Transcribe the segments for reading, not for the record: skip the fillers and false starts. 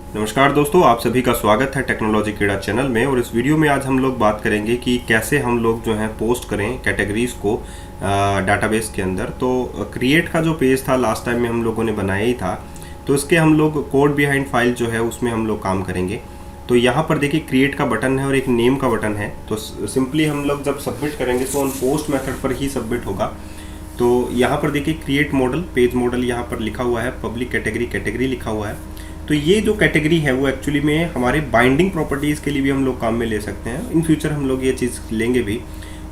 नमस्कार दोस्तों, आप सभी का स्वागत है टेक्नोलॉजी कीड़ा चैनल में। और इस वीडियो में आज हम लोग बात करेंगे कि कैसे हम लोग जो है पोस्ट करें कैटेगरीज को डाटाबेस के अंदर। तो क्रिएट का जो पेज था लास्ट टाइम में हम लोगों ने बनाया ही था, तो इसके हम लोग कोड बिहाइंड फाइल जो है उसमें हम लोग काम करेंगे। तो यहाँ पर देखिए क्रिएट का बटन है और एक नेम का बटन है। तो सिंपली हम लोग जब सबमिट करेंगे तो ऑन पोस्ट मेथड पर ही सबमिट होगा। तो यहाँ पर देखिए क्रिएट मॉडल, पेज मॉडल यहाँ पर लिखा हुआ है, पब्लिक कैटेगरी लिखा हुआ है। तो ये जो कैटेगरी है वो एक्चुअली में हमारे बाइंडिंग प्रॉपर्टीज़ के लिए भी हम लोग काम में ले सकते हैं। इन फ्यूचर हम लोग ये चीज़ लेंगे भी।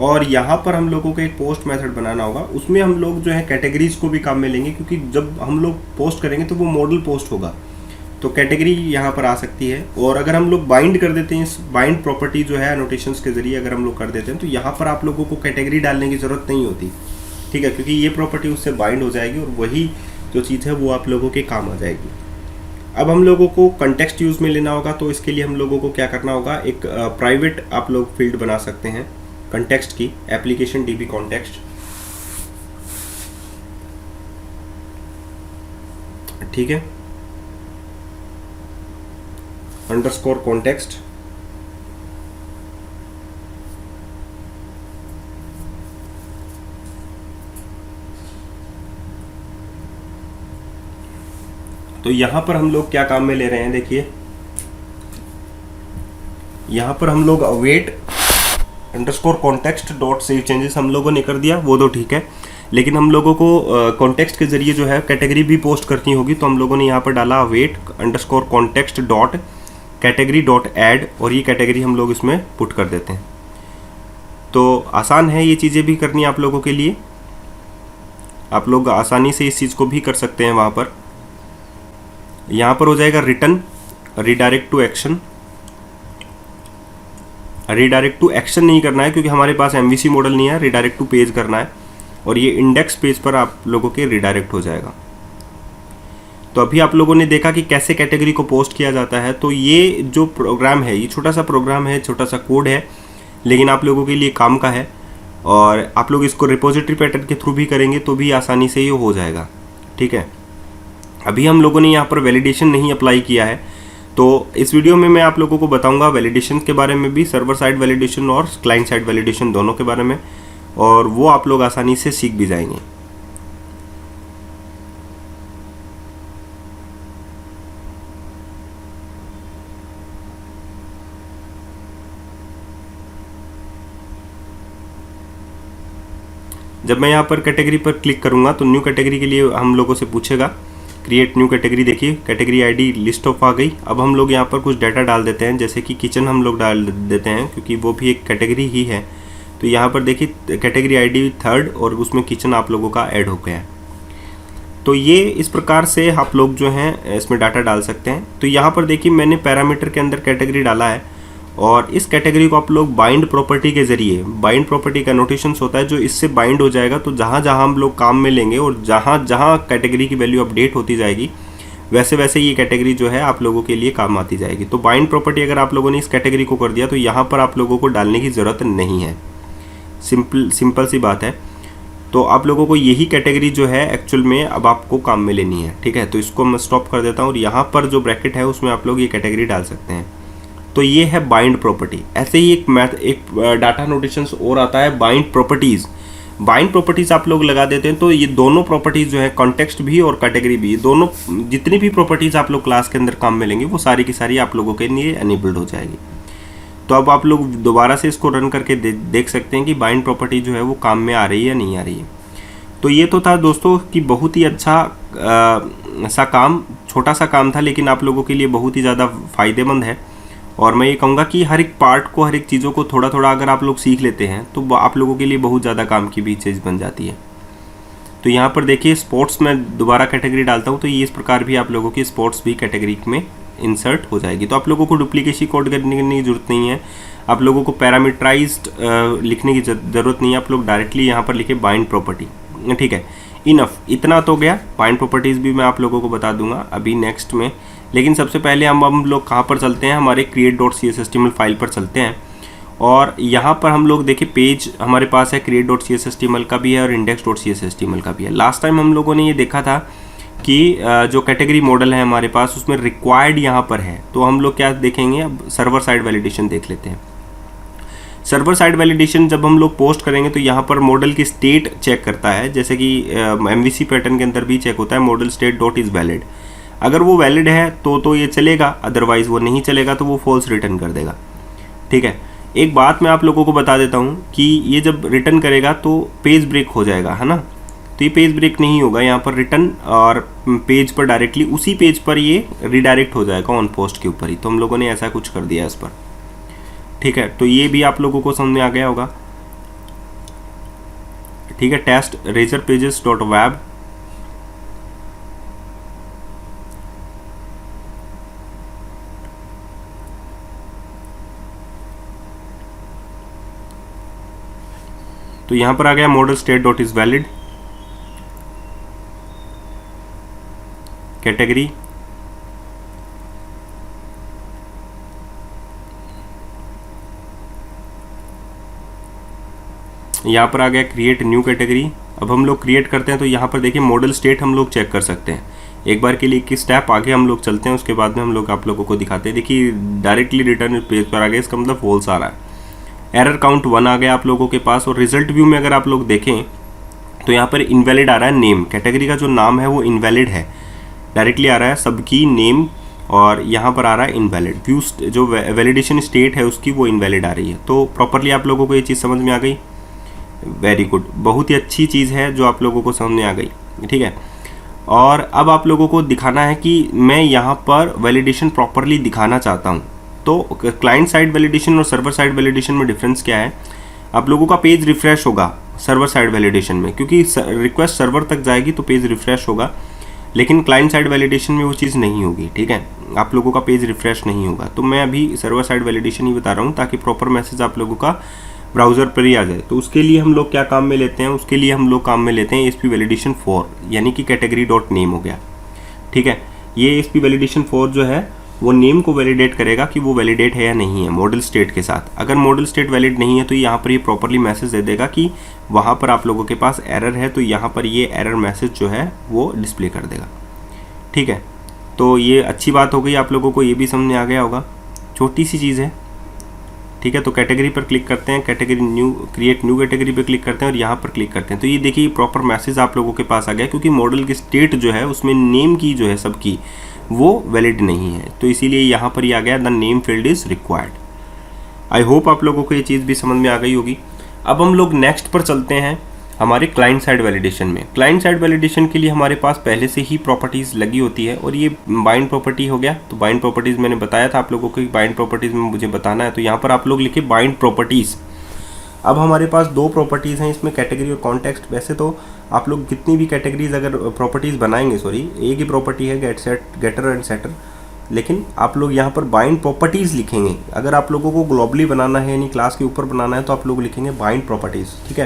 और यहाँ पर हम लोगों को एक पोस्ट मेथड बनाना होगा, उसमें हम लोग जो है कैटेगरीज को भी काम में लेंगे, क्योंकि जब हम लोग पोस्ट करेंगे तो वो मॉडल पोस्ट होगा, तो कैटेगरी यहाँ पर आ सकती है। और अगर हम लोग बाइंड कर देते हैं, इस बाइंड प्रॉपर्टी जो है एनोटेशंस के जरिए अगर हम लोग कर देते हैं, तो यहाँ पर आप लोगों को कैटेगरी डालने की ज़रूरत नहीं होती, ठीक है, क्योंकि ये प्रॉपर्टी उससे बाइंड हो जाएगी और वही जो चीज़ है वो आप लोगों के काम आ जाएगी। अब हम लोगों को कंटेक्स्ट यूज़ में लेना होगा, तो इसके लिए हम लोगों को क्या करना होगा, एक प्राइवेट आप लोग फील्ड बना सकते हैं कंटेक्स्ट की, एप्लीकेशन डीबी कॉन्टेक्स्ट, ठीक है, अंडरस्कोर कॉन्टेक्स्ट। तो यहाँ पर हम लोग क्या काम में ले रहे हैं, देखिए यहाँ पर हम लोग await underscore context dot save changes हम लोगों ने कर दिया, वो तो ठीक है। लेकिन हम लोगों को कॉन्टेक्स्ट के जरिए जो है कैटेगरी भी पोस्ट करनी होगी, तो हम लोगों ने यहाँ पर डाला await underscore context dot category dot add, और ये कैटेगरी हम लोग इसमें पुट कर देते हैं। तो आसान है ये चीज़ें भी करनी आप लोगों के लिए, आप लोग आसानी से इस चीज़ को भी कर सकते हैं। वहाँ पर यहाँ पर हो जाएगा return redirect to action. Redirect to action नहीं करना है क्योंकि हमारे पास एमवीसी मॉडल नहीं है, रीडायरेक्ट टू पेज करना है, और ये इंडेक्स पेज पर आप लोगों के रीडायरेक्ट हो जाएगा। तो अभी आप लोगों ने देखा कि कैसे कैटेगरी को पोस्ट किया जाता है। तो ये जो प्रोग्राम है, ये छोटा सा प्रोग्राम है, छोटा सा कोड है, लेकिन आप लोगों के लिए काम का है। और आप लोग इसको रिपोजिटरी पैटर्न के थ्रू भी करेंगे तो भी आसानी से ये हो जाएगा, ठीक है। अभी हम लोगों ने यहाँ पर वैलिडेशन नहीं अप्लाई किया है, तो इस वीडियो में मैं आप लोगों को बताऊंगा वैलिडेशन के बारे में भी, सर्वर साइड वैलिडेशन और क्लाइंट साइड वैलिडेशन दोनों के बारे में, और वो आप लोग आसानी से सीख भी जाएंगे। जब मैं यहाँ पर कैटेगरी पर क्लिक करूँगा तो न्यू कैटेगरी के लिए हम लोगों से पूछेगा क्रिएट न्यू कैटेगरी। देखिए कैटेगरी आईडी लिस्ट ऑफ आ गई। अब हम लोग यहाँ पर कुछ डाटा डाल देते हैं, जैसे कि किचन हम लोग डाल देते हैं क्योंकि वो भी एक कैटेगरी ही है। तो यहाँ पर देखिए कैटेगरी आईडी 3rd और उसमें किचन आप लोगों का ऐड हो गया है। तो ये इस प्रकार से आप लोग जो हैं इसमें डाटा डाल सकते हैं। तो यहाँ पर देखिए मैंने पैरामीटर के अंदर कैटेगरी डाला है, और इस कैटेगरी को आप लोग बाइंड प्रॉपर्टी के जरिए, बाइंड प्रॉपर्टी का नोटेशंस होता है जो इससे बाइंड हो जाएगा। तो जहाँ जहाँ हम लोग काम में लेंगे और जहाँ जहाँ कैटेगरी की वैल्यू अपडेट होती जाएगी, वैसे वैसे ये कैटेगरी जो है आप लोगों के लिए काम आती जाएगी। तो बाइंड प्रॉपर्टी अगर आप लोगों ने इस कैटेगरी को कर दिया तो यहाँ पर आप लोगों को डालने की ज़रूरत नहीं है। सिंपल सी बात है। तो आप लोगों को यही कैटेगरी जो है एक्चुअल में अब आपको काम में लेनी है, ठीक है। तो इसको मैं स्टॉप कर देता हूँ, और यहाँ पर जो ब्रैकेट है उसमें आप लोग ये कैटेगरी डाल सकते हैं। तो ये है बाइंड प्रॉपर्टी। ऐसे ही एक डाटा नोटेशंस और आता है बाइंड प्रॉपर्टीज़। बाइंड प्रॉपर्टीज़ आप लोग लगा देते हैं तो ये दोनों प्रॉपर्टीज़ जो है कॉन्टेक्स्ट भी और कैटेगरी भी, दोनों जितनी भी प्रॉपर्टीज़ आप लोग क्लास के अंदर काम में लेंगे वो सारी की सारी आप लोगों के लिए एनेबल्ड हो जाएगी। तो अब आप लोग दोबारा से इसको रन करके देख सकते हैं कि बाइंड प्रॉपर्टी जो है वो काम में आ रही है या नहीं आ रही है। तो ये तो था दोस्तों कि बहुत ही अच्छा सा काम, छोटा सा काम था, लेकिन आप लोगों के लिए बहुत ही ज़्यादा फ़ायदेमंद है। और मैं ये कहूँगा कि हर एक पार्ट को, हर एक चीज़ों को थोड़ा थोड़ा अगर आप लोग सीख लेते हैं तो आप लोगों के लिए बहुत ज़्यादा काम की भी चीज़ बन जाती है। तो यहाँ पर देखिए स्पोर्ट्स में दोबारा कैटेगरी डालता हूँ, तो ये इस प्रकार भी आप लोगों की स्पोर्ट्स भी कैटेगरी में इंसर्ट हो जाएगी। तो आप लोगों को डुप्लीकेशन कोड करने की ज़रूरत नहीं है, आप लोगों को पैरामीटराइज्ड लिखने की ज़रूरत नहीं है। आप लोग डायरेक्टली यहाँ पर लिखे बाइंड प्रॉपर्टी, ठीक है। इनफ, इतना तो गया। बाइंड प्रॉपर्टीज़ भी मैं आप लोगों को बता दूंगा अभी नेक्स्ट में, लेकिन सबसे पहले हम लोग कहाँ पर चलते हैं, हमारे create.cshtml फाइल पर चलते हैं। और यहाँ पर हम लोग देखिए पेज हमारे पास है, create.cshtml का भी है और index.cshtml का भी है। लास्ट टाइम हम लोगों ने ये देखा था कि जो कैटेगरी मॉडल है हमारे पास उसमें रिक्वायर्ड यहाँ पर है, तो हम लोग क्या देखेंगे, अब सर्वर साइड वैलिडेशन देख लेते हैं। सर्वर साइड वैलिडेशन जब हम लोग पोस्ट करेंगे तो यहाँ पर मॉडल की स्टेट चेक करता है, जैसे कि MVC पैटर्न के अंदर भी चेक होता है model state dot is valid. अगर वो वैलिड है तो ये चलेगा, अदरवाइज वो नहीं चलेगा तो वो फॉल्स रिटर्न कर देगा। ठीक है, एक बात मैं आप लोगों को बता देता हूँ कि ये जब रिटर्न करेगा तो पेज ब्रेक हो जाएगा, है ना। तो ये पेज ब्रेक नहीं होगा, यहाँ पर रिटर्न और पेज पर डायरेक्टली उसी पेज पर ये रिडायरेक्ट हो जाएगा ऑन पोस्ट के ऊपर ही। तो हम लोगों ने ऐसा कुछ कर दिया इस पर। ठीक है, तो ये भी आप लोगों को समझ में आ गया होगा। ठीक है, test razor pages dot web, तो यहां पर आ गया model state dot is valid, category, यहाँ पर आ गया क्रिएट न्यू कैटेगरी। अब हम लोग क्रिएट करते हैं तो यहाँ पर देखिए मॉडल स्टेट हम लोग चेक कर सकते हैं। एक बार के लिए 21 स्टेप आगे हम लोग चलते हैं, उसके बाद में हम लोग आप लोगों को दिखाते हैं। देखिए डायरेक्टली रिटर्न पेज पर आ गया, इसका मतलब फॉल्स आ रहा है। एरर काउंट 1 आ गया आप लोगों के पास। और रिजल्ट व्यू में अगर आप लोग देखें तो यहाँ पर इनवैलिड आ रहा है नेम, कैटेगरी का जो नाम है वो इनवैलिड है, डायरेक्टली आ रहा है सबकी नेम, और यहाँ पर आ रहा है इनवैलिड। व्यू जो वैलिडेशन स्टेट है उसकी वो इनवैलिड आ रही है। तो प्रॉपरली आप लोगों को ये चीज़ समझ में आ गई, वेरी गुड, बहुत ही अच्छी चीज़ है जो आप लोगों को समझ में आ गई। ठीक है, और अब आप लोगों को दिखाना है कि मैं यहाँ पर वैलिडेशन प्रॉपरली दिखाना चाहता हूँ। तो क्लाइंट साइड वैलिडेशन और सर्वर साइड वैलिडेशन में डिफरेंस क्या है, आप लोगों का पेज रिफ्रेश होगा सर्वर साइड वैलिडेशन में, क्योंकि रिक्वेस्ट सर्वर तक जाएगी तो पेज रिफ्रेश होगा, लेकिन क्लाइंट साइड वैलिडेशन में वो चीज़ नहीं होगी। ठीक है, आप लोगों का पेज रिफ्रेश नहीं होगा। तो मैं अभी सर्वर साइड वैलिडेशन ही बता रहा हूँ ताकि प्रॉपर मैसेज आप लोगों का ब्राउज़र पर ही आ जाए। तो उसके लिए हम लोग क्या काम में लेते हैं, उसके लिए हम लोग काम में लेते हैं ASP वैलिडेशन 4, यानी कि कैटेगरी डॉट नेम हो गया। ठीक है, ये ASP वैलिडेशन 4 जो है वो नेम को वैलिडेट करेगा कि वो वैलिडेट है या नहीं है मॉडल स्टेट के साथ। अगर मॉडल स्टेट वैलिड नहीं है तो यहाँ पर ये प्रॉपरली मैसेज दे देगा कि वहाँ पर आप लोगों के पास एरर है, तो यहाँ पर ये एरर मैसेज जो है वो डिस्प्ले कर देगा। ठीक है, तो ये अच्छी बात हो गई, आप लोगों को ये भी समझ में आ गया होगा, छोटी सी चीज़ है। ठीक है, तो कैटेगरी पर क्लिक करते हैं, category new, create new category पर क्लिक करते हैं और यहाँ पर क्लिक करते हैं। तो ये देखिए प्रॉपर मैसेज आप लोगों के पास आ गया, क्योंकि मॉडल की स्टेट जो है उसमें नेम की जो है सबकी वो वैलिड नहीं है, तो इसीलिए यहाँ पर ये आ गया the name field is required. I hope आप लोगों को ये चीज़ भी समझ में आ गई होगी। अब हम लोग नेक्स्ट पर चलते हैं हमारे क्लाइंट साइड वैलिडेशन में। क्लाइंट साइड वैलिडेशन के लिए हमारे पास पहले से ही प्रॉपर्टीज़ लगी होती है, और ये बाइंड प्रॉपर्टी हो गया। तो बाइंड प्रॉपर्टीज़ मैंने बताया था आप लोगों को कि बाइंड प्रॉपर्टीज़ में मुझे बताना है, तो यहाँ पर आप लोग लिखे बाइंड प्रॉपर्टीज़। अब हमारे पास 2 प्रॉपर्टीज़ हैं इसमें, कैटेगरी और कॉन्टेक्स्ट। वैसे तो आप लोग कितनी भी कैटेगरीज अगर प्रॉपर्टीज़ बनाएंगे, सॉरी एक ही प्रॉपर्टी है गेटर एंड सेटर, लेकिन आप लोग यहाँ पर बाइंड प्रॉपर्टीज़ लिखेंगे। अगर आप लोगों को ग्लोबली बनाना है यानी क्लास के ऊपर बनाना है तो आप लोग लिखेंगे बाइंड प्रॉपर्टीज़। ठीक है,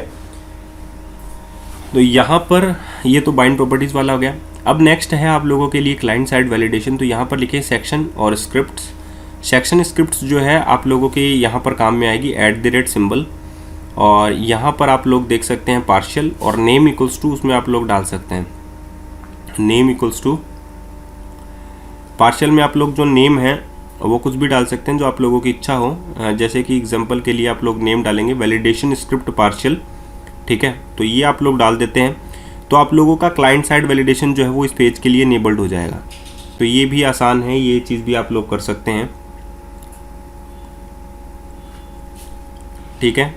तो यहाँ पर ये तो बाइंड प्रॉपर्टीज़ वाला हो गया। अब नेक्स्ट है आप लोगों के लिए क्लाइंट साइड वैलिडेशन। तो यहाँ पर लिखे सेक्शन और स्क्रिप्ट्स। सेक्शन स्क्रिप्ट्स जो है आप लोगों के यहाँ पर काम में आएगी @ सिंबल, और यहाँ पर आप लोग देख सकते हैं पार्शियल और नेम इक्वल्स टू, उसमें आप लोग डाल सकते हैं नेम इक्वल्स टू। पार्शियल में आप लोग जो नेम है वो कुछ भी डाल सकते हैं जो आप लोगों की इच्छा हो, जैसे कि एग्जांपल के लिए आप लोग नेम डालेंगे वैलिडेशन स्क्रिप्ट पार्शियल। ठीक है, तो ये आप लोग डाल देते हैं, तो आप लोगों का क्लाइंट साइड वैलिडेशन जो है वो इस पेज के लिए इनेबल्ड हो जाएगा। तो ये भी आसान है, ये चीज़ भी आप लोग कर सकते हैं। ठीक है,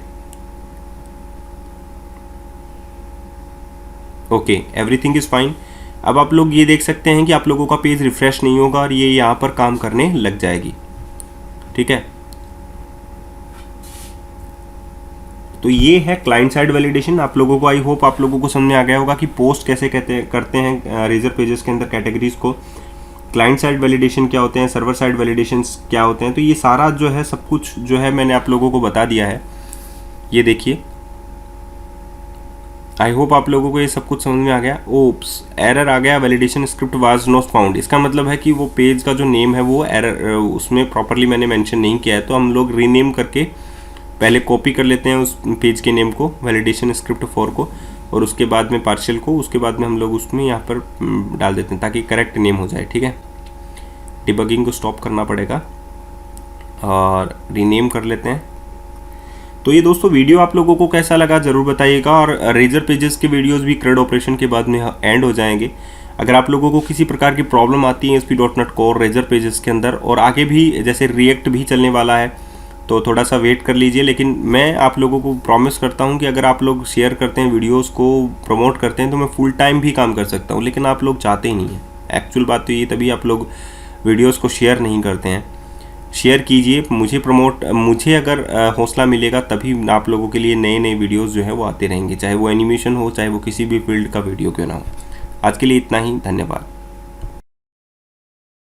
ओके, एवरीथिंग इज़ फाइन। अब आप लोग ये देख सकते हैं कि आप लोगों का पेज रिफ्रेश नहीं होगा और ये यहाँ पर काम करने लग जाएगी। ठीक है, तो ये है क्लाइंट साइड वैलिडेशन। आप लोगों को, आई होप आप लोगों को समझ में आ गया होगा कि पोस्ट कैसे करते हैं रेजर पेजेस के अंदर कैटेगरीज को, क्लाइंट साइड वैलिडेशन क्या होते हैं, सर्वर साइड वैलिडेशन क्या होते हैं। तो ये सारा जो है सब कुछ जो है मैंने आप लोगों को बता दिया है। ये देखिए, आई होप आप लोगों को ये सब कुछ समझ में आ गया। ओप्स, एरर आ गया, validation script was not found. इसका मतलब है कि वो पेज का जो नेम है वो एरर उसमें प्रॉपरली मैंने मेंशन नहीं किया है, तो हम लोग रीनेम करके पहले कॉपी कर लेते हैं उस पेज के नेम को, वैलिडेशन स्क्रिप्ट 4 को। और उसके बाद में पार्शियल को, उसके बाद में हम लोग उसमें यहाँ पर डाल देते हैं ताकि करेक्ट नेम हो जाए। ठीक है, डिबगिंग को स्टॉप करना पड़ेगा और रीनेम कर लेते हैं। तो ये दोस्तों वीडियो आप लोगों को कैसा लगा ज़रूर बताइएगा, और रेजर पेजेस के वीडियोस भी CRUD ऑपरेशन के बाद में एंड हो जाएंगे। अगर आप लोगों को किसी प्रकार की प्रॉब्लम आती है ASP.NET कोर रेजर पेजेस के अंदर, और आगे भी जैसे रिएक्ट भी चलने वाला है, तो थोड़ा सा वेट कर लीजिए। लेकिन मैं आप लोगों को प्रॉमिस करता हूं कि अगर आप लोग शेयर करते हैं, वीडियोस को प्रमोट करते हैं, तो मैं फुल टाइम भी काम कर सकता हूं। लेकिन आप लोग चाहते ही नहीं हैं, एक्चुअल बात तो ये, तभी आप लोग वीडियोस को शेयर नहीं करते हैं। शेयर कीजिए, मुझे अगर हौसला मिलेगा तभी आप लोगों के लिए नए नए वीडियोस जो है वो आते रहेंगे, चाहे वो एनिमेशन हो, चाहे वो किसी भी फील्ड का वीडियो क्यों ना हो। आज के लिए इतना ही, धन्यवाद।